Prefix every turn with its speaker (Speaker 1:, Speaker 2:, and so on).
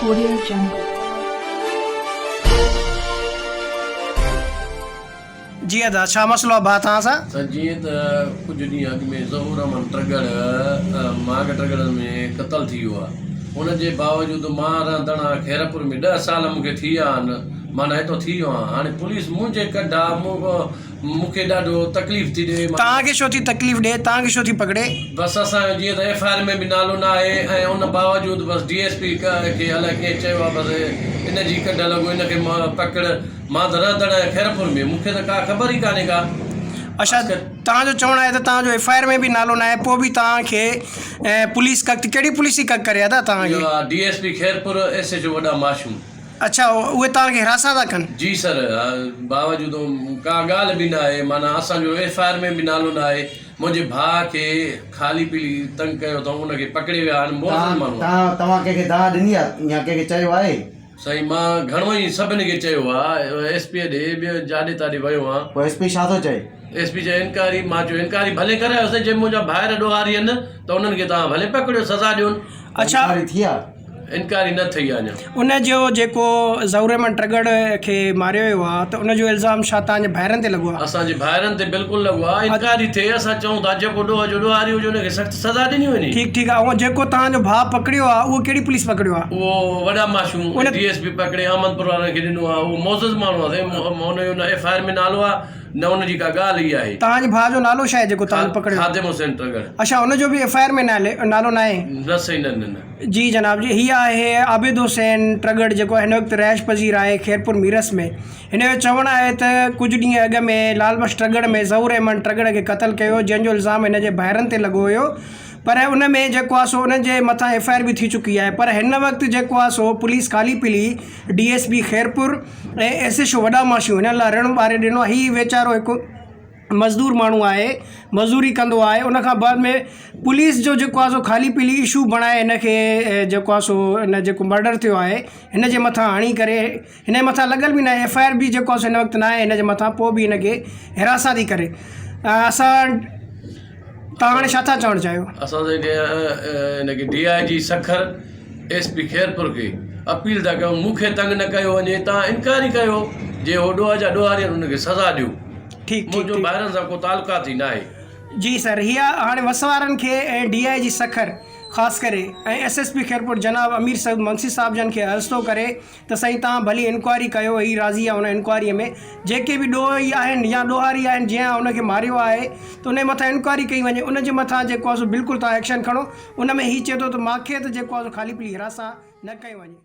Speaker 1: Audio Jungle.
Speaker 2: जी अदा छा मसलो आहे भाउ तव्हां सां?
Speaker 3: त जीअं त कुझु ॾींहं अॻु में ज़हूर अमन ट्रगड़ माग ट्रगड़ में क़तल थी वियो आहे। उनजे बावजूदि मां रहंदड़ खैरपुर में 10 साल मूंखे थी विया आहिनि, माना हेतिरो थी वियो आहे। हाणे पुलिस मुंहिंजे कढा मूंखे ॾाढो तकलीफ़ थी ॾिए।
Speaker 2: तव्हांखे छो थी तकलीफ़ ॾिए, तव्हांखे छो थी पकड़े?
Speaker 3: बसि असांजो जीअं त FIR में बि नालो न आहे ऐं उन बावजूदि बसि DSP खे अलाए कंहिं चयो आहे बसि इन जी कढ लॻो, इनखे पकड़। मां त रहंदड़ खैरपुर में, मूंखे त का ख़बर ई कान्हे का।
Speaker 2: अच्छा, तव्हांजो चवणु आहे त तव्हांजो FIR में बि नालो न आहे, पोइ बि तव्हांखे पुलिस कहिड़ी पुलिस ई करे आहे तव्हांखे?
Speaker 3: DSP खैरपुर SHO वॾा माशूम।
Speaker 2: अच्छा, उहे तव्हांखे हिरासत था कनि?
Speaker 3: जी सर, बावजूदि का ॻाल्हि बि न आहे, माना असांजो FIR में बि नालो न आहे। मुंहिंजे भाउ खे ख़ाली पीली तंग कयो अथऊं, उनखे पकड़े विया आहिनि।
Speaker 4: तव्हां कंहिंखे दाद ॾिनी आहे या कंहिंखे चयो आहे?
Speaker 3: साईं, मां घणो ई सभिनी खे चयो आहे, SP ॾे ॿियो जाॾे ताॾे वियो आहियां।
Speaker 4: पोइ SP छा थो चए?
Speaker 3: SP चए इनकारी। मां चयो इनकारी भले करायोसीं, जे मुंहिंजा भाइर ॾोहारी आहिनि त उन्हनि खे तव्हां भले पकड़ियो, सज़ा ॾियोनि।
Speaker 2: अच्छा,
Speaker 4: थी आहे?
Speaker 3: इनकारी न थी आहे अञा।
Speaker 2: उनजो जेको ज़हूर अमन ट्रगड़ खे मारियो वियो आहे त उनजो इल्ज़ाम छा तव्हांजे भाइरनि ते लॻो आहे?
Speaker 3: असांजे भाइरनि ते बिल्कुलु लॻो आहे। इनकारी थिए, असां चऊं था जेको ॾोहारी हुजे उनखे सख़्तु सज़ा ॾिनी वञे।
Speaker 2: ठीकु आहे। ऐं जेको तव्हांजो भाउ पकड़ियो आहे उहो कहिड़ी पुलिस पकड़ियो आहे?
Speaker 3: उहो वॾा माशूम DSP पकड़े अहमदपुर वारनि खे ॾिनो आहे। उहो मोज़ज़ माण्हू आहे, हुनजो FIR में नालो आहे न, हुनजी का ॻाल्हि ई आहे।
Speaker 2: तव्हांजे भाउ जो नालो छा आहे जेको तव्हां पकड़ियो?
Speaker 3: खादिम हुसैन ट्रगड़।
Speaker 2: अच्छा, हुनजो बि FIR में नालो न आहे?
Speaker 3: न सही, न।
Speaker 2: जी जनाब जी, हीअ आहे आबिद हुसैन ट्रगड़, जेको हिन वक़्तु रैश पज़ीर आहे खैरपुर मीरस में। हिन जो चवणु आहे त कुझु ॾींहं अॻु में लालबख्श ट्रगड़ में ज़हूर अमन ट्रगड़ खे क़तल कयो, जंहिंजो इल्ज़ाम हिन जे भाइरनि ते लॻो हुयो। पर उन में जेको आहे सो उनजे मथां FIR बि थी चुकी आहे। पर हिन वक़्तु जेको आहे सो पुलिस ख़ाली पीली DSP खैरपुर ऐं SHO वॾा माशूम हिन लाइ ऋण ॿारे ॾिनो। हीउ वीचारो हिकु मज़दूर माण्हू आहे, मज़दूरी कंदो आहे। उनखां बाद में पुलिस जो जेको आहे सो ख़ाली पीली इशू बणाए हिनखे जेको आहे सो हिन जेको मर्डर थियो आहे हिन जे मथां हणी करे, हिन जे मथां लॻल बि न आहे, FIR बि जेको आहे सो हिन वक़्तु न आहे हिन जे मथां, पोइ बि हिनखे हिरासत थी करे। तव्हां हाणे छा था चवणु चाहियो?
Speaker 3: असां हिनखे DIG सखर SP खैरपुर खे अपील था कयूं, मूंखे तंग न कयो वञे, तव्हां इनकारी कयो। जे हो ॾोहारी आहिनि उनखे सज़ा ॾियो। मुंहिंजो ॿाहिरनि सां को तालुकात ई न आहे। जी
Speaker 2: सर, हीअ हाणे वस वारनि खे ऐं DIG सखर ख़ासि करे ऐं SSP खैरपुर जनाब अमीर सईद मुंशी साहब जन खे अर्ज़ु थो करे त साईं तव्हां भली इंक्वायरी कयो। ही राज़ी आहे हुन इंक्वायरीअ में, जेके बि ॾोही आहिनि या ॾोहारी आहिनि जीअं हुनखे मारियो आहे त उन मथां इंक्वायरी कई वञे। उनजे मथां जेको आहे सो बिल्कुलु तव्हां एक्शन खणो। उन में हीउ चए थो त मूंखे त जेको आहे सो ख़ाली पीली हिरासत न कई वञे।